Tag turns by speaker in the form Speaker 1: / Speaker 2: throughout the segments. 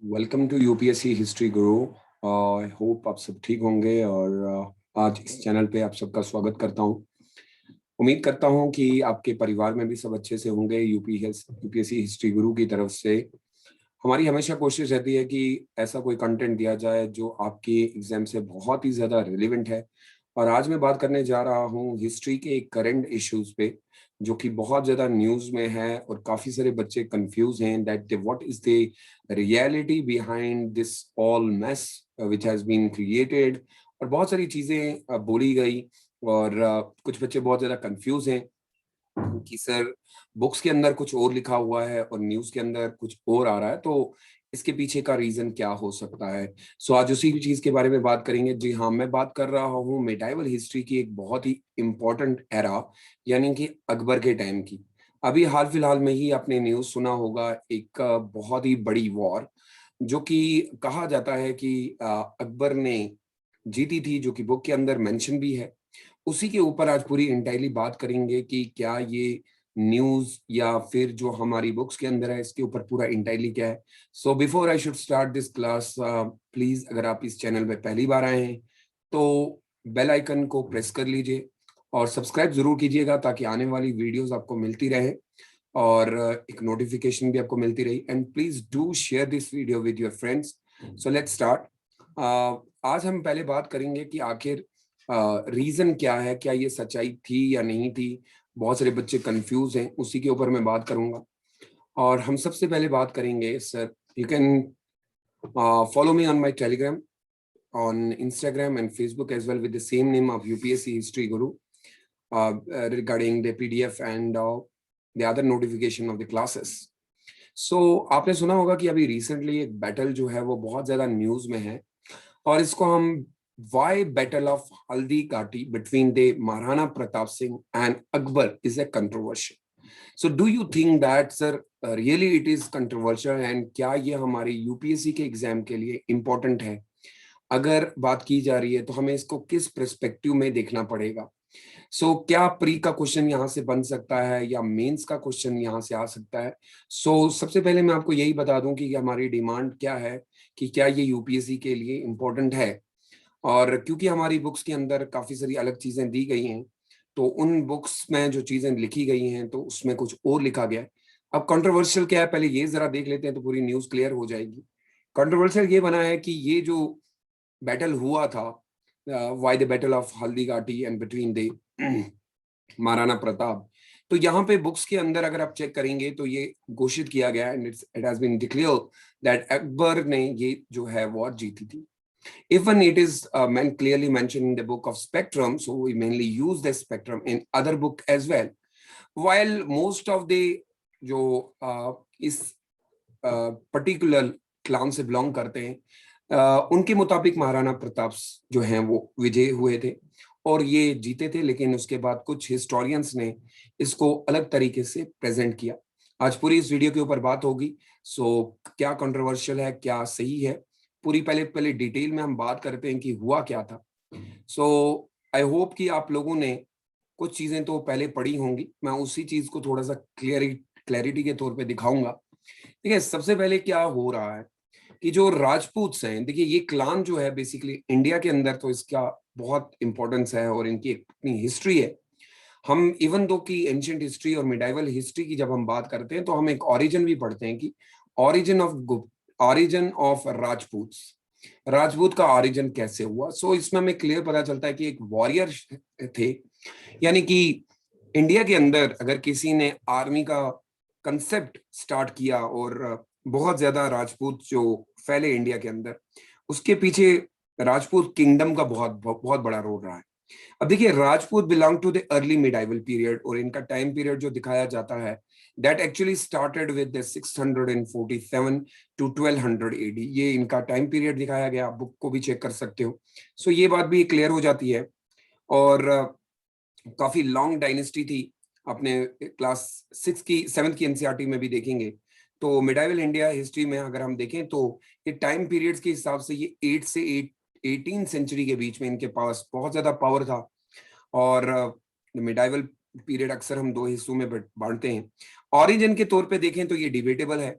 Speaker 1: Welcome to UPSC history Guru. I hope आप सब ठीक होंगे और आज इस चैनल पे आप सबका स्वागत करता हूं। उम्मीद करता हूं कि आपके परिवार में भी सब अच्छे से होंगे। यूपीएससी हिस्ट्री गुरु की तरफ से हमारी हमेशा कोशिश रहती है कि ऐसा कोई कंटेंट दिया जाए जो आपके एग्जाम से बहुत ही ज्यादा रिलेवेंट है। और आज मैं बात करने जा रहा हूँ हिस्ट्री के करंट इश्यूज पे, जो कि बहुत ज्यादा न्यूज में है और काफी सारे बच्चे कंफ्यूज हैं that what is the reality behind this all mess which has been created. और बहुत सारी चीजें बोली गई और कुछ बच्चे बहुत ज्यादा कंफ्यूज हैं कि सर बुक्स के अंदर कुछ और लिखा हुआ है और न्यूज के अंदर कुछ और आ रहा है, तो इसके पीछे का रीजन क्या हो सकता है। सो आज उसी चीज के बारे में बात करेंगे। जी हाँ, मैं बात कर रहा हूँ मिडाइवल हिस्ट्री की एक बहुत ही इंपॉर्टेंट एरा, यानी कि अकबर के टाइम की। अभी हाल फिलहाल में ही आपने न्यूज सुना होगा, एक बहुत ही बड़ी वॉर जो कि कहा जाता है कि अकबर ने जीती थी, जो कि बुक के अंदर मेंशन भी है। उसी के ऊपर आज पूरी इंटायरली बात करेंगे कि क्या ये न्यूज या फिर जो हमारी बुक्स के अंदर है इसके ऊपर पूरा इंटायरली क्या है। So before I should start this class, please अगर आप इस चैनल पे पहली बार आए हैं तो बेल आइकन को प्रेस कर लीजिए और सब्सक्राइब जरूर कीजिएगा ताकि आने वाली वीडियोस आपको मिलती रहे और एक नोटिफिकेशन भी आपको मिलती रही। And please do share this video with your friends. So let's start. आज हम पहले बात करेंगे कि आखिर रीजन क्या है, क्या ये सच्चाई थी या नहीं थी। बहुत सारे बच्चे कंफ्यूज हैं, उसी के ऊपर मैं बात करूंगा। और हम सबसे पहले बात करेंगे, sir you can follow me on my Telegram, on Instagram and Facebook as well with the same name of UPSC History Guru, regarding the PDF and the other notification of the classes. So आपने सुना होगा कि अभी recently एक battle जो है वो बहुत ज्यादा न्यूज में है और इसको हम वाई बैटल ऑफ हल्दी घाटी between the Maharana Pratap Singh and Akbar is a controversial. So do you think that sir really it is controversial and क्या ये हमारे यूपीएससी के एग्जाम के लिए इम्पोर्टेंट है? अगर बात की जा रही है तो हमें इसको किस पर्सपेक्टिव में देखना पड़ेगा। सो क्या प्री का क्वेश्चन यहाँ से बन सकता है या मेंस का क्वेश्चन यहाँ से आ सकता है। सबसे पहले मैं आपको यही बता दूं कि हमारी डिमांड क्या है, कि क्या ये यूपीएससी के लिए इम्पोर्टेंट है। और क्योंकि हमारी बुक्स के अंदर काफी सारी अलग चीजें दी गई हैं, तो उन बुक्स में जो चीजें लिखी गई हैं तो उसमें कुछ और लिखा गया है। अब कंट्रोवर्शियल क्या है, पहले ये जरा देख लेते हैं तो पूरी न्यूज क्लियर हो जाएगी। कंट्रोवर्शियल ये बना है कि ये जो बैटल हुआ था, why the battle of Haldi घाटी and between the Maharana Pratap, तो यहाँ पे बुक्स के अंदर अगर आप चेक करेंगे तो ये घोषित किया गया and it has been declare that Akbar ने ये जो है वॉर जीती थी। Even it is clearly mentioned in the book of Spectrum, so we mainly use the Spectrum in other book as well. While most of the जो इस particular clan से belong करते हैं, उनके मुताबिक महाराणा प्रताप जो हैं वो विजय हुए थे और ये जीते थे, लेकिन उसके बाद कुछ हिस्टोरियंस ने इसको अलग तरीके से प्रेजेंट किया। आज पूरी इस वीडियो के ऊपर बात होगी। क्या कंट्रोवर्शियल है, क्या सही है, पूरी पहले पहले डिटेल में हम बात करते हैं कि हुआ क्या था। आई होप कि आप लोगों ने कुछ चीजें तो पहले पढ़ी होंगी, मैं उसी चीज को थोड़ा सा क्लैरिटी के तौर पे दिखाऊंगा। ठीक है, सबसे पहले क्या हो रहा है कि जो राजपूत हैं, देखिए ये क्लान जो है बेसिकली इंडिया के अंदर तो इसका बहुत इंपॉर्टेंस है और इनकी अपनी हिस्ट्री है। हम इवन दो की एंशिएंट हिस्ट्री और मिडाइवल हिस्ट्री की जब हम बात करते हैं तो हम एक ओरिजिन भी पढ़ते हैं कि ओरिजिन ऑफ राजपूत का ओरिजिन कैसे हुआ। इसमें हमें क्लियर पता चलता है कि एक वॉरियर थे, यानी कि इंडिया के अंदर अगर किसी ने आर्मी का कंसेप्ट स्टार्ट किया और बहुत ज्यादा राजपूत जो फैले इंडिया के अंदर, उसके पीछे राजपूत किंगडम का बहुत बहुत बड़ा रोल रहा है। अब देखिए, Rajput belong to the early medieval period और इनका टाइम पीरियड जो दिखाया जाता है that actually started with 647 to 1200 AD. ये इनका टाइम पीरियड दिखाया गया, बुक को भी चेक कर सकते हो। ये बात भी क्लियर हो जाती है। और काफी लॉन्ग डायनेस्टी थी। अपने क्लास 7th की एनसीईआरटी में भी देखेंगे तो मिडाइवल इंडिया हिस्ट्री में अगर हम देखें तो ये टाइम पीरियड्स के हिसाब से ये 8 से 18 सेंचुरी के बीच में इनके पास बहुत ज्यादा पावर था। और मिडाइवल पीरियड अक्सर हम दो हिस्सों में बांटते हैं। ओरिजिन के तौर पे देखें तो ये डिबेटेबल है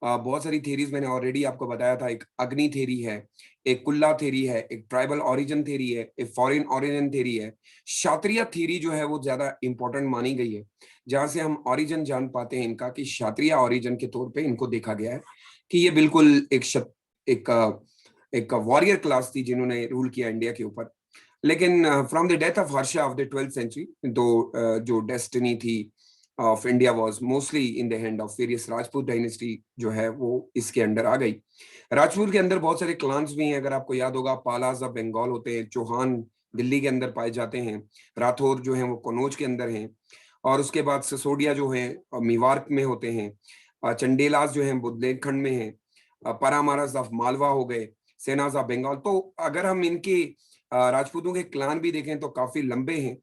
Speaker 1: बहुत सारी थेरीज मैंने ऑलरेडी आपको बताया था। एक अग्नि थेरी है, एक कुल्ला थेरी है, एक ट्राइबल ओरिजिन थेरी है, एक फॉरेन ओरिजिन थेरी है। क्षत्रिय थेरी जो है वो ज्यादा इंपॉर्टेंट मानी गई है, जहां से हम ओरिजिन जान पाते हैं इनका कि क्षत्रिय ओरिजिन के तौर पे इनको देखा गया है कि ये बिल्कुल एक एक वॉरियर क्लास थी जिन्होंने रूल किया इंडिया के ऊपर। लेकिन from the death of Harsha of the 12th century, तो जो डेस्टिनी थी of India was mostly in the hand of various Rajput dynasty जो है वो इसके अंडर आ गई। राजपूत के अंदर बहुत सारे क्लान्स भी हैं, अगर आपको याद होगा पालाज ऑफ बंगाल होते हैं, चौहान दिल्ली के अंदर पाए जाते हैं, राठौर जो है वो कन्नौज के अंदर हैं, और उसके बाद सिसोदिया जो है मेवाड़ में होते हैं, चंडेलास जो है बुंदेलखंड में है, परामारस ऑफ मालवा हो गए, सेनाज ऑफ बंगाल। तो अगर हम इनके राजपूतों के क्लान भी देखें तो काफी लंबे हैं,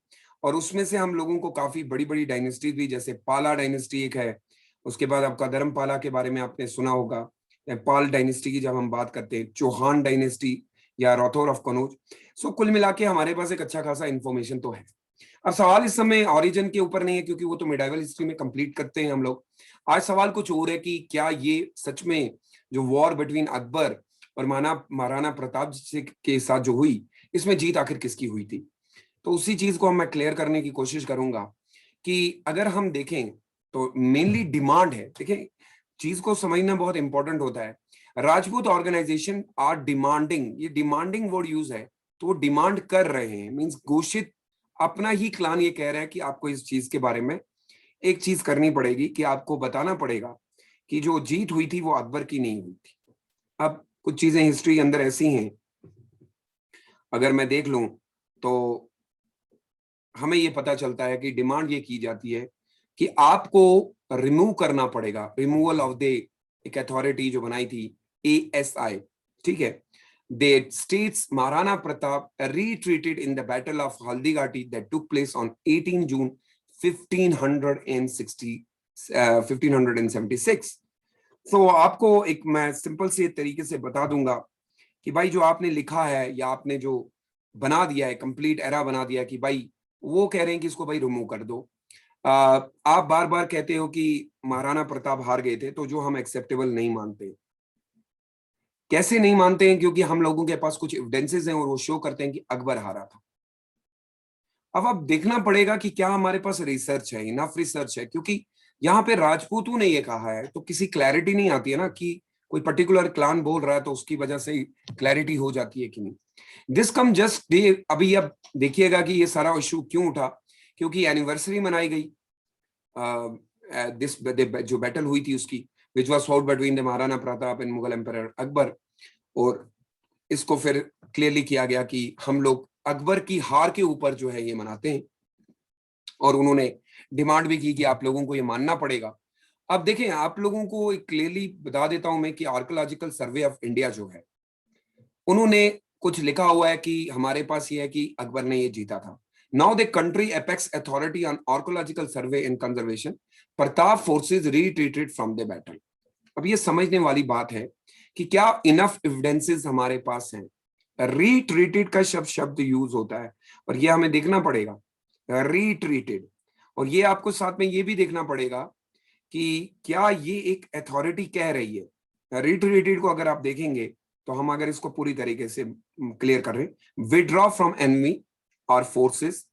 Speaker 1: और उसमें से हम लोगों को काफी बड़ी बड़ी डायनेस्टी भी, जैसे पाला डायनेस्टी एक है, उसके बाद आपका धर्मपाला के बारे में आपने सुना होगा, पाल डायनेस्टी की जब हम बात करते हैं, चौहान डायनेस्टी या राठौर ऑफ कनौज। सो कुल मिला के हमारे पास एक अच्छा खासा इंफॉर्मेशन तो है। अब सवाल इस समय ओरिजिन के ऊपर नहीं है, क्योंकि वो तो मिडाइवल हिस्ट्री में कंप्लीट करते हैं हम लोग। आज सवाल कुछ और है कि क्या ये सच में जो वॉर बिटवीन अकबर और महाराणा प्रताप के साथ जो हुई, इसमें जीत आखिर किसकी हुई थी। तो उसी चीज को मैं क्लियर करने की कोशिश करूंगा कि अगर हम देखें तो मेनली डिमांड है। देखें, चीज को समझना बहुत इंपॉर्टेंट होता है। राजपूत ऑर्गेनाइजेशन आर डिमांडिंग, ये डिमांडिंग वर्ड यूज है, तो वो डिमांड कर रहे हैं, मींस घोषित अपना ही क्लान ये कह रहा है कि आपको इस चीज के बारे में एक चीज करनी पड़ेगी, कि आपको बताना पड़ेगा कि जो जीत हुई थी वो अकबर की नहीं हुई थी। अब कुछ चीजें हिस्ट्री के अंदर ऐसी हैं, अगर मैं देख लूं तो हमें ये पता चलता है कि डिमांड ये की जाती है कि आपको रिमूव करना पड़ेगा, रिमूवल ऑफ द एक अथॉरिटी जो बनाई थी ASI, ठीक है। They states Maharana Pratap retreated in the battle of Haldigati that took place on 18 June 1576। तो आपको एक मैं सिंपल से तरीके से बता दूंगा कि भाई जो आपने लिखा है या आपने जो बना दिया है, कंप्लीट एरा बना दिया कि भाई वो कह रहे हैं कि इसको भाई रिमूव कर दो। आप बार बार कहते हो कि महाराणा प्रताप हार गए थे, तो जो हम एक्सेप्टेबल नहीं मानते। कैसे नहीं मानते हैं? क्योंकि हम लोगों के पास कुछ एविडेंसेस हैं और वो शो करते हैं कि अकबर हारा था। अब देखना पड़ेगा कि क्या हमारे पास रिसर्च है, इनफ रिसर्च है, क्योंकि यहाँ पे राजपूतों ने ये कहा है तो किसी क्लैरिटी नहीं आती है ना, कि कोई पर्टिकुलर क्लान बोल रहा है तो उसकी वजह से क्लैरिटी हो जाती है कि नहीं। दिस कम जस्ट डे, अभी अब देखिएगा कि ये सारा इशू क्यों उठा, क्योंकि एनिवर्सरी मनाई गई दिस जो बैटल हुई थी उसकी, which was fought between the Maharana Pratap and Mughal emperor Akbar. और इसको फिर क्लियरली किया गया कि हम लोग अकबर की हार के ऊपर जो है ये मनाते हैं, और उन्होंने डिमांड भी की कि आप लोगों को ये मानना पड़ेगा। अब देखें, आप लोगों को क्लियरली बता देता हूं मैं कि आर्कोलॉजिकल सर्वे ऑफ इंडिया जो है, उन्होंने कुछ लिखा हुआ है कि हमारे पास ये है कि अकबर ने ये जीता था। Now the country apex authority on archaeological survey and conservation, Pratap forces retreated from the battle. अब ये समझने वाली बात है कि क्या इनफ एविडेंसेस हमारे पास हैं। रिट्रीटेड का शब्द यूज होता है, और ये हमें देखना पड़ेगा, रिट्रीटेड। और ये आपको साथ में ये भी देखना पड़ेगा कि क्या ये एक अथॉरिटी कह रही है। रिट्रीटेड को अगर आप देखेंगे तो हम अगर इसको पूरी तरीके से क्लियर कर रहे हैं, विड्रॉ फ्रॉम एनिमी और फोर्सेस,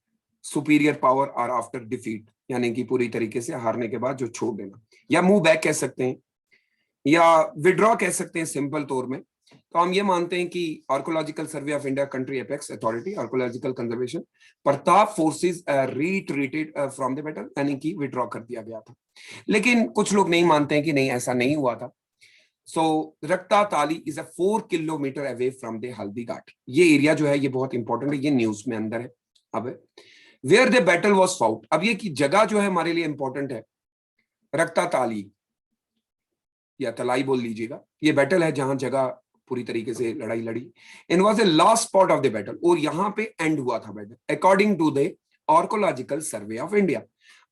Speaker 1: सुपीरियर पावर और आफ्टर डिफीट, यानी कि पूरी तरीके से हारने के बाद जो छोड़ देना, या मूव बैक कह सकते हैं, या विड्रॉ कह सकते हैं सिंपल तौर में। तो हम ये मानते हैं कि archaeological survey of India country apex authority archaeological conservation, Pratap forces retreated from the battle, यानी कि विड्रॉ कर दिया गया था। लेकिन कुछ लोग नहीं मानते हैं कि नहीं, ऐसा नहीं हुआ था। सो रक्ता ताली is 4 kilometre away from the Haldi घाटी। ये एरिया जो है ये बहुत इंपॉर्टेंट है, ये न्यूज में अंदर है। अब where the battle was fought, अब ये की जगह जो है हमारे लिए इंपॉर्टेंट है। रक्ता ताली या तलाई बोल लीजिएगा, ये बैटल है जहां जगह पूरी तरीके से लड़ाई लड़ी। In was the last spot of the battle, और यहां पे एंड हुआ था battle according to the archaeological survey of India.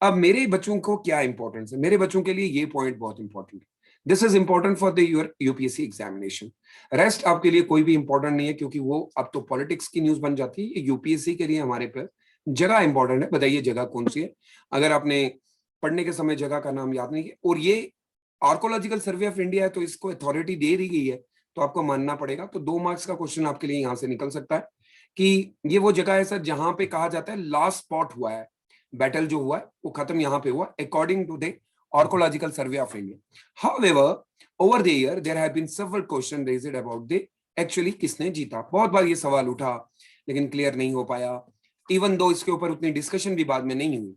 Speaker 1: अब मेरे बच्चों को क्या इंपॉर्टेंस है, मेरे बच्चों के लिए ये पॉइंट बहुत इंपॉर्टेंट है। This is important for the your UPSC examination. Rest आपके लिए कोई भी इंपॉर्टेंट नहीं है, क्योंकि वो अब तो पॉलिटिक्स की न्यूज बन जाती है। यूपीएससी के लिए हमारे पे जगह इंपॉर्टेंट है। बताइए जगह कौन सी है, अगर आपने पढ़ने के समय जगह का नाम याद नहीं किया। और ये आर्कोलॉजिकल सर्वे ऑफ इंडिया है तो इसको अथॉरिटी दे दी गई है तो आपको मानना पड़ेगा। तो 2 मार्क्स का क्वेश्चन आपके लिए यहां से निकल सकता है कि ये वो जगह है सर जहां पे कहा जाता है लास्ट स्पॉट हुआ है, बैटल जो हुआ है वो खत्म यहाँ पे हुआ according to the archaeological survey of India. However over the year there have been several question raised about the actually किसने जीता। बहुत बार ये सवाल उठा लेकिन क्लियर नहीं हो पाया, इवन दो इसके ऊपर उतनी डिस्कशन भी बाद में नहीं हुई।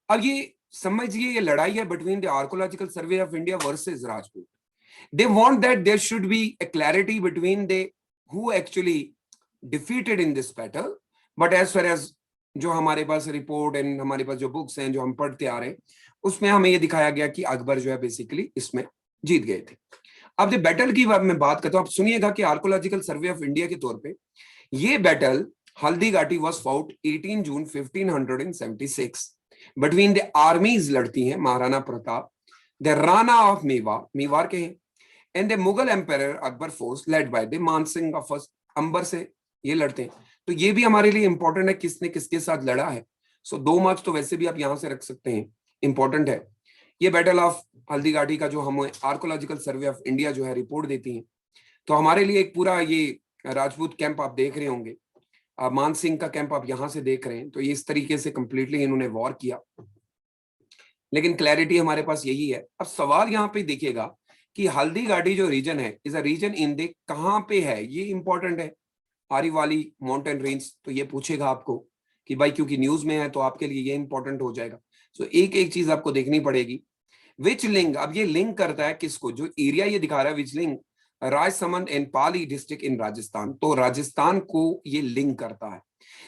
Speaker 1: अब ये समझिए ये लड़ाई है between the archaeological survey of India versus Rajput. They want that there should be a clarity between the who actually defeated in this battle, but as far as जो हमारे पास रिपोर्ट एंड हमारे पास जो बुक्स हैं जो हम पढ़ते आ रहे हैं उसमें हमें ये दिखाया गया कि अकबर जो है बेसिकली इसमें जीत गए थे। अब जो बैटल की मैं बात करता हूँ, आप सुनिएगा कि आर्कोलॉजिकल सर्वे ऑफ इंडिया के तौर पे ये battle Haldi Ghati was fought 18 June 1576 between the armies लड़ती हैं महाराणा प्रताप, द राणा ऑफ मेवाड़ के हैं, and the Mughal empire Akbar force led by the Mansingh of Amber से ये लड़ते हैं। तो ये भी हमारे लिए इंपॉर्टेंट है किसने किसके साथ लड़ा है। सो 2 मार्क्स तो वैसे भी आप यहां से रख सकते हैं, इंपॉर्टेंट है। ये बैटल ऑफ हल्दी घाटी का जो हमें आर्कोलॉजिकल सर्वे ऑफ इंडिया जो है रिपोर्ट देती है, तो हमारे लिए एक पूरा ये राजपूत कैंप आप देख रहे होंगे, मानसिंह का कैंप आप यहां से देख रहे हैं, तो ये इस तरीके से कंप्लीटली इन्होंने वॉर किया। लेकिन क्लैरिटी हमारे पास यही है। अब सवाल यहाँ पे देखिएगा कि हल्दी घाटी जो रीजन है is a region in the कहां पे है, ये इंपॉर्टेंट है। आरी वाली माउंटेन रेंज, तो ये पूछेगा आपको कि भाई क्योंकि न्यूज में है तो आपके लिए ये इंपॉर्टेंट हो जाएगा। सो एक एक चीज आपको देखनी पड़ेगी। विच लिंक, अब ये लिंक करता है किसको, जो एरिया ये दिखा रहा है which link Rajsamand and Pali district in Rajasthan, तो राजस्थान को ये लिंक करता है।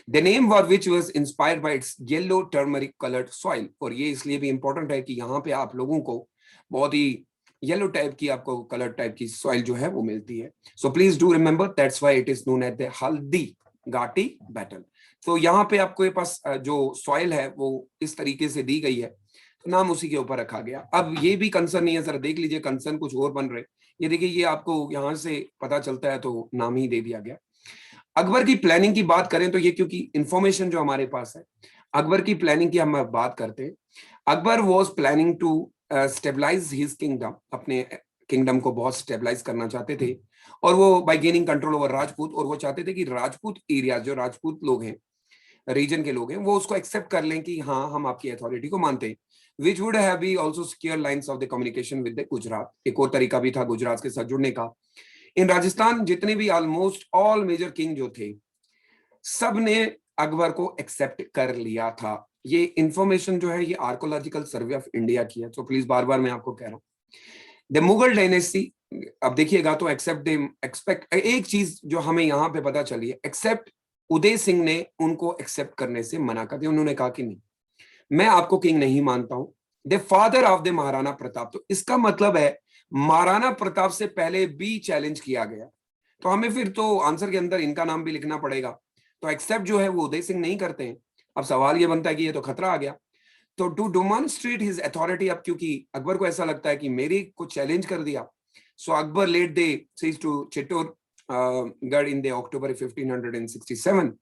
Speaker 1: The name for which was inspired by its yellow turmeric colored soil, और ये इसलिए भी इंपॉर्टेंट है कि यहाँ पे आप लोगों को बहुत ही येलो टाइप की आपको कलर टाइप की सॉइल जो है वो मिलती है। So please do remember that's why it is known as the Haldi Ghati battle. तो यहाँ पे आपको ये पास जो सॉइल है वो इस तरीके से दी गई है, तो नाम उसी के ऊपर रखा गया। अब ये भी कंसर्न नहीं है, जरा देख लीजिए कंसर्न कुछ और बन रहे, ये देखिए ये आपको यहाँ से पता चलता है तो नाम ही दे दिया गया। अकबर की प्लानिंग की बात करें तो ये क्योंकि इंफॉर्मेशन जो हमारे पास है, अकबर की प्लानिंग की हम बात करते हैं। Akbar was planning to stabilise his kingdom, अपने किंगडम को बहुत स्टेबलाइज करना चाहते थे, और वो by gaining control over Rajput, और वो चाहते थे कि राजपूत एरिया जो राजपूत लोग हैं रीजन के लोग हैं वो उसको एक्सेप्ट कर लें कि हाँ हम आपकी अथॉरिटी को मानते हैं, which would have be also secure lines of the communication with the Gujarat. एक और तरीका भी था गुजरात के साथ जुड़ने का। इन राजस्थान जितने भी ऑलमोस्ट ऑल मेजर किंग जो थे सब ने अकबर को एक्सेप्ट कर लिया था। ये इंफॉर्मेशन जो है ये आर्कोलॉजिकल सर्वे ऑफ इंडिया की है, तो प्लीज बार बार मैं आपको कह रहा हूँ द मुगल डायनेस्टी। अब देखिएगा तो एक्सपेक्ट एक चीज जो हमें यहाँ पे पता चली है, एक्सेप्ट उदय सिंह ने उनको एक्सेप्ट करने से मना कर दिया। उन्होंने कहा कि नहीं मैं आपको किंग नहीं मानता हूं, the father of the Maharana Pratap. तो इसका मतलब है महाराणा प्रताप से पहले भी चैलेंज किया गया, तो हमें फिर तो आंसर के अंदर इनका नाम भी लिखना पड़ेगा। तो एक्सेप्ट जो है वो उदय सिंह नहीं करते हैं। अब सवाल ये बनता है कि ये तो खतरा आ गया, तो टू डेमोन्स्ट्रेट हिज अथॉरिटी, अब क्योंकि अकबर को ऐसा लगता है कि मेरे को चैलेंज कर दिया, so Akbar laid they siege to Chittorgarh in the October 1567।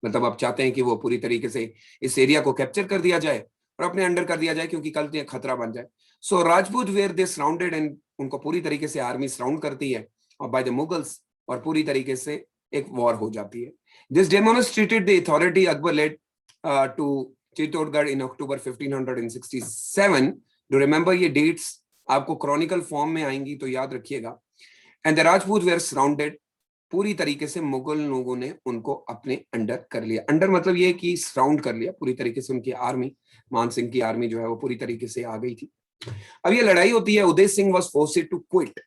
Speaker 1: मतलब आप चाहते हैं कि वो पूरी तरीके से इस एरिया को कैप्चर कर दिया जाए और अपने अंडर कर दिया जाए क्योंकि कल ये खतरा बन जाए। So Rajput were they surrounded, and उनको पूरी तरीके से आर्मी सराउंड करती है और बाय द मुगल्स, और पूरी तरीके से एक वॉर हो जाती है। This demonstrated the authority Akbar led to Chittorgarh in October 1567। Do remember ये डेट्स आपको क्रॉनिकल फॉर्म में आएंगी तो याद रखिएगा। And the Rajput were surrounded, पूरी तरीके से मुगल लोगों ने उनको अपने अंडर कर लिया। अंडर मतलब ये कि सराउंड कर लिया पूरी तरीके से। उनकी आर्मी, मान सिंह की आर्मी जो है वो पूरी तरीके से आ गई थी। अब ये लड़ाई होती है, Uday Singh was forced to quit,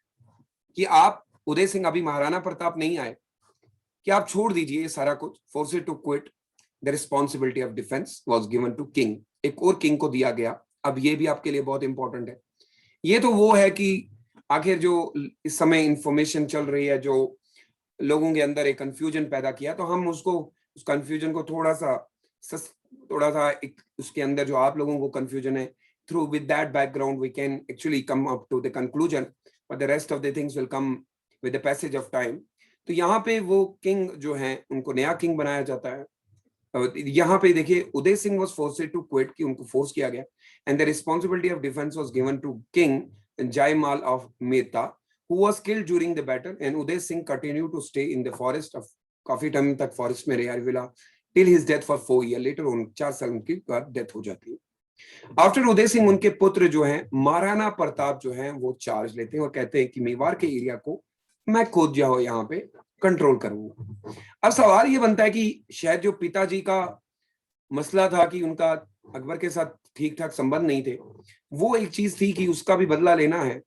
Speaker 1: कि आप उदय सिंह, अभी महाराणा प्रताप नहीं आए, कि आप छोड़ दीजिए ये सारा कुछ। Forced to quit, the responsibility of defence was given to king, एक और किंग को दिया गया। अब ये भी आपके लिए बहुत इंपॉर्टेंट है। ये तो वो है कि आखिर जो इस समय इंफॉर्मेशन चल रही है, जो लोगों के अंदर एक कंफ्यूजन पैदा किया, तो हम उसको, उस कंफ्यूजन को थोड़ा सा एक उसके अंदर जो आप लोगों को कंफ्यूजन है, through with that background we can actually come up to the conclusion, but the rest of the things will come with the passage of time. तो यहाँ पे वो किंग जो है उनको नया किंग बनाया जाता है। यहाँ पे देखिए Uday Singh was forced to quit, कि उनको फोर्स किया गया, and the responsibility of defense was given to King Jaimal of Mehta, who was killed during the battle, and Uday Singh continued to stay in the forest of काफी time तक forest में रहा villa till his death for 4 years. Later on 4 साल उनकी बाद death हो जाती है। आफ्टर उदय सिंह उनके पुत्र जो हैं महाराणा प्रताप जो हैं वो चार्ज लेते हैं और कहते हैं कि मेवाड़ के एरिया को मैं खुद जो यहाँ पे कंट्रोल करूंगा। अब सवाल ये बनता है कि शायद जो पिताजी का मसला था कि उनका अकबर के साथ ठीक ठाक संबंध नहीं थे, वो एक चीज थी कि उसका भी बदला लेना है।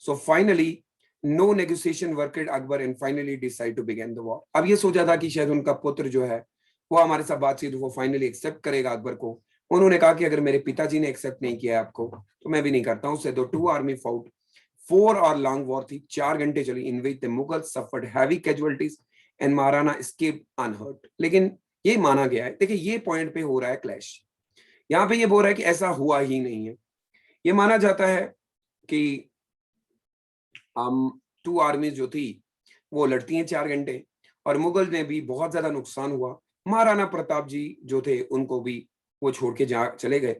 Speaker 1: So finally no negotiation worked Akbar and finally decide to begin the war. अब ये सोचा था कि शायद उनका पुत्र जो है वो हमारे साथ बातचीत वो फाइनली एक्सेप्ट करेगा अकबर को। उन्होंने कहा कि अगर मेरे पिताजी ने एक्सेप्ट नहीं किया आपको तो मैं भी नहीं करता हूं। से दो two army fought 4 hour long war थी, 4 घंटे चली, in which the Mughals suffered heavy casualties and Maharana escaped unhurt. लेकिन ये माना गया है, देखिए ये पॉइंट पे हो रहा है क्लैश। यहाँ पे ये बोल रहा है कि ऐसा हुआ ही नहीं है। ये माना जाता है कि 2 आर्मीज जो थी वो लड़ती हैं 4 घंटे और मुगल में भी बहुत ज्यादा नुकसान हुआ। महाराणा प्रताप जी जो थे उनको भी वो छोड़ के जा चले गए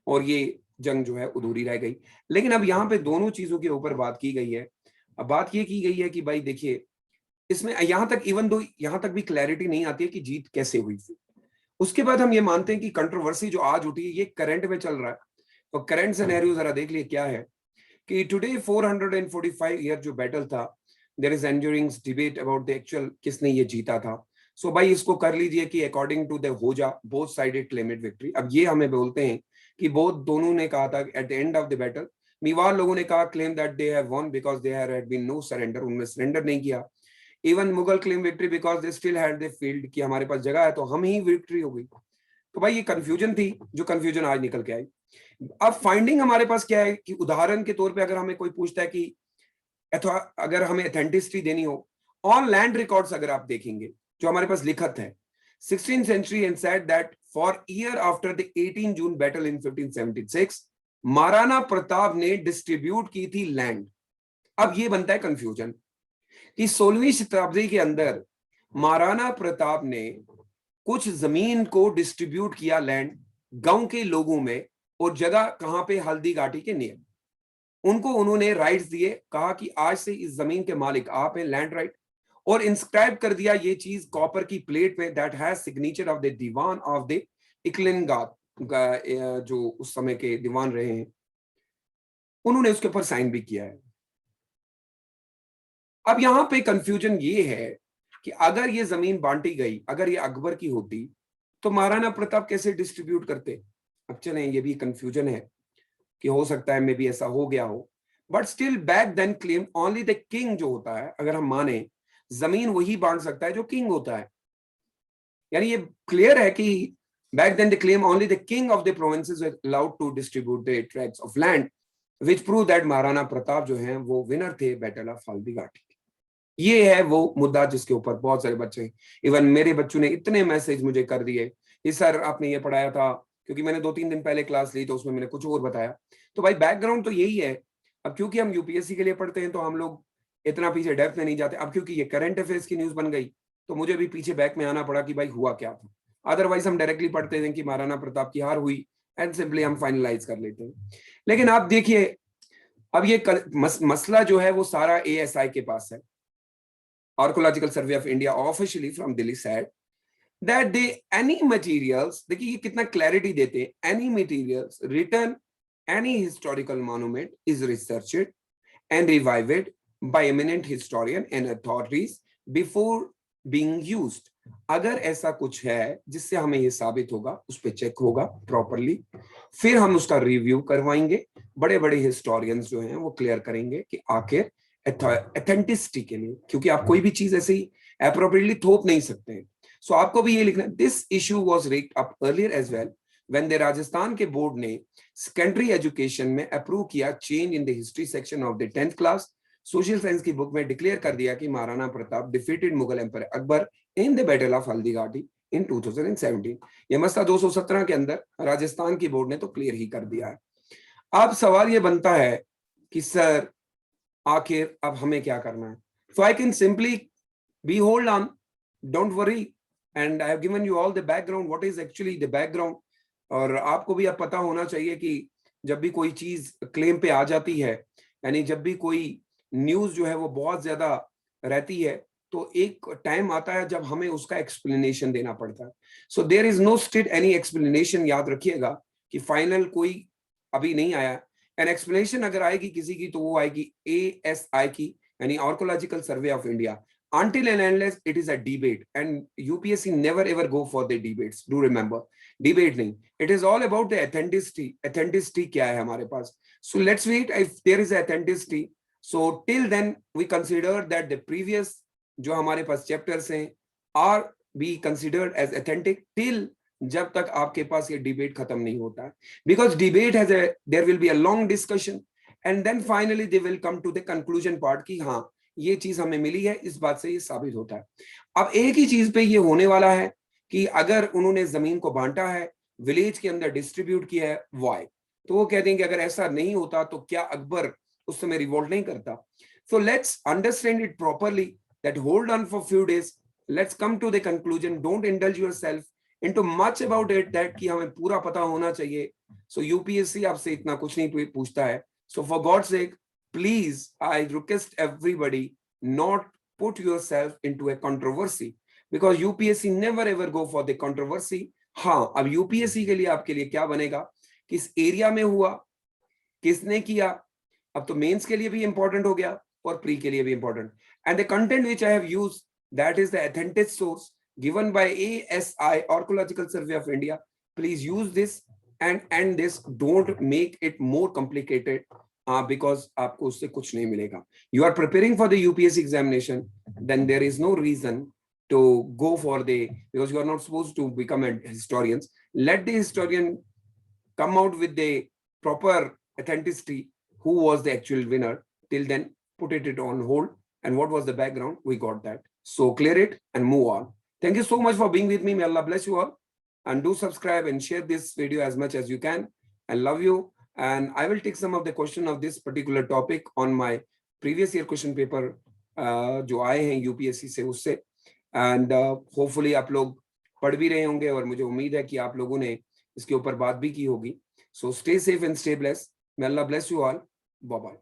Speaker 1: और ये जंग जो है अधूरी रह गई। लेकिन अब यहाँ पे दोनों चीजों के ऊपर बात की गई है। अब बात ये की गई है कि भाई देखिए इसमें यहाँ तक इवन दो यहाँ तक भी क्लैरिटी नहीं आती है कि जीत कैसे हुई थी। उसके बाद हम ये मानते हैं कि कंट्रोवर्सी जो आज उठी ये करंट में चल रहा है। तो करंट सिनेरियो जरा देख लिए क्या है कि टुडे 445 ईयर जो बैटल था, there is enduring debate about the actual किसने ये जीता था। सो भाई इसको कर लीजिए कि अकॉर्डिंग टू द होजा बोथ साइडेड क्लेमेड विक्ट्री। अब ये हमें बोलते हैं कि बोथ दोनों ने कहा था at the end of the battle, Mewar लोगों ने कहा claim that they have won because they had been no surrender, उनमें सरेंडर नहीं किया। Even Mughal claim victory because they still had the field कि हमारे पास जगह है तो हम ही विक्ट्री हो गई। तो भाई ये कंफ्यूजन थी जो कंफ्यूजन आज निकल के आई। अब फाइंडिंग हमारे पास क्या है कि उदाहरण के तौर पे अगर हमें कोई पूछता है कि अगर हमें ऑथेंटिसिटी देनी हो, ऑन लैंड रिकॉर्ड्स अगर आप देखेंगे जो हमारे पास लिखत है 16th century and said that for year after the 18 June battle in 1576 Maharana Pratap ने डिस्ट्रीब्यूट की थी लैंड। अब ये बनता है कंफ्यूजन कि 16वीं शताब्दी के अंदर महाराणा प्रताप ने कुछ जमीन को डिस्ट्रीब्यूट किया लैंड गांव के लोगों में, और जगह कहां पे, हल्दी घाटी के नियर। उनको उन्होंने राइट्स दिए, कहा कि आज से इस जमीन के मालिक आप हैं, लैंड राइट, और इंस्क्राइब कर दिया ये चीज कॉपर की प्लेट पे that has signature of the Diwan of the Eklingnath, जो उस समय के दीवान रहे हैं, उन्होंने उसके ऊपर साइन भी किया है। अब यहां पे कंफ्यूजन ये है कि अगर ये जमीन बांटी गई, अगर ये अकबर की होती तो महाराणा प्रताप कैसे डिस्ट्रीब्यूट करते। अब चलें ये भी कंफ्यूजन है कि हो सकता है मे भी ऐसा हो गया हो, but still back then claim only the king जो होता है, अगर हम माने जमीन वही बांट सकता है जो किंग होता है। यानी ये क्लियर है कि back then the claim only the king of the provinces were allowed to distribute the tracts of land which prove that Maharana Pratap जो हैं वो विनर थे बैटल ऑफ हल्दी घाटी। ये है वो मुद्दा जिसके ऊपर बहुत सारे बच्चे, इवन मेरे बच्चों ने इतने मैसेज मुझे कर दिए कि सर आपने ये पढ़ाया था, क्योंकि मैंने 2-3 दिन पहले क्लास ली तो उसमें मैंने कुछ और बताया। तो भाई बैकग्राउंड तो यही है। अब क्योंकि हम यूपीएससी के लिए पढ़ते हैं तो हम लोग इतना पीछे डेप्थ में नहीं जाते। अब क्योंकि ये करंट अफेयर्स की न्यूज बन गई तो मुझे भी पीछे बैक में आना पड़ा कि भाई हुआ क्या था। अदरवाइज हम डायरेक्टली पढ़ते हैं कि महाराणा प्रताप की हार हुई एंड सिंपली हम फाइनलाइज कर लेते हैं। लेकिन आप देखिए अब ये मसला जो है वो सारा एएसआई के पास है। Archaeological survey of India officially from Delhi said that they any materials, देखिए ये कितना क्लैरिटी देते हैं, any materials written any historical monument is researched and revived by eminent historian and authorities before being used। अगर ऐसा कुछ है जिससे हमें ये साबित होगा, उस पर चेक होगा प्रॉपरली, फिर हम उसका रिव्यू करवाएंगे। बड़े बड़े हिस्टोरियंस जो हैं वो क्लियर करेंगे कि आखिर ऑथेंटिसिटी के लिए, क्योंकि आप कोई भी चीज ऐसे ही एप्रोप्रिएटली थोप नहीं सकते हैं। सो आपको भी ये लिखना, this issue was raked up earlier as well when the Rajasthan के बोर्ड ने सेकेंडरी एजुकेशन में अप्रूव किया change in the history section of the 10th class. Social science की बुक में डिक्लेयर कर दिया कि Maharana Pratap defeated Mughal empire Akbar in the battle of Haldi Ghati इन 2017। ये मसला 217 के अंदर राजस्थान की बोर्ड ने तो क्लियर ही कर दिया है। अब सवाल ये बनता है कि सर आखिर अब हमें क्या करना है। So I can simply be hold on, don't worry, and I have given you all the background, what is actually the background। और आपको भी अब पता होना चाहिए कि जब भी कोई चीज क्लेम पे आ जाती है, यानी जब भी कोई न्यूज जो है वो बहुत ज्यादा रहती है, तो एक टाइम आता है जब हमें उसका एक्सप्लेनेशन देना पड़ता है. So there is no state any explanation. याद रखिएगा कि फाइनल कोई अभी नहीं आया. एन एक्सप्लेनेशन अगर आएगी किसी की, तो वो आएगी ASI की, यानी archaeological survey of India. Until and unless it is a debate, and UPSC never ever go for the debates. Do remember, debate नहीं. It is all about the authenticity. Authenticity क्या है हमारे पास? So let's wait if there is authenticity. So till then we consider that the previous जो हमारे पास chapters हैं are be considered as authentic till जब तक आपके पास ये debate खत्म नहीं होता है. Because debate has a there will be a long discussion, and then finally they will come to the conclusion part कि हाँ ये चीज हमें मिली है, इस बात से ये साबित होता है. अब एक ही चीज पे ये होने वाला है कि अगर उन्होंने जमीन को बांटा है, विलेज के अंदर डिस्ट्रीब्यूट किया है, वाई, तो वो कहते हैं कि अगर ऐसा नहीं होता तो क्या अकबर उस समय रिवोल्ट नहीं करता. So let's understand it properly, that hold on for few days, let's come to the conclusion. Don't indulge yourself into much about it that कि हमें पूरा पता होना चाहिए. सो यूपीएससी आपसे इतना कुछ नहीं पूछता है. So for God's sake, please, I request everybody not put yourself into a controversy, because UPSC never ever go for the controversy. हाँ, अब UPSC के लिए आपके लिए क्या बनेगा, किस एरिया में हुआ, किसने किया. अब तो मेंस के लिए भी इंपॉर्टेंट हो गया और प्री के लिए भी important. And the content which I have used, that is the authentic source given by ASI, Archaeological Survey of India. Please use this and this. Don't make it more complicated. Because आपको उससे कुछ नहीं मिलेगा. You are preparing for the UPSC examination, then there is no reason to go for the, because you are not supposed to become a historian. Let the historian come out with the proper authenticity, who was the actual winner. Till then, put it on hold, and what was the background, we got that. So clear it and move on. Thank you so much for being with me. May Allah bless you all, and do subscribe and share this video as much as you can. I love you. And I will take some of the question of this particular topic on my previous year question paper जो आए हैं UPSC से, उससे. And hopefully आप लोग पढ़ भी रहे होंगे, और मुझे उम्मीद है कि आप लोगों ने इसके ऊपर बात भी की होगी. So stay safe and stay blessed. May Allah bless you all. Bye bye.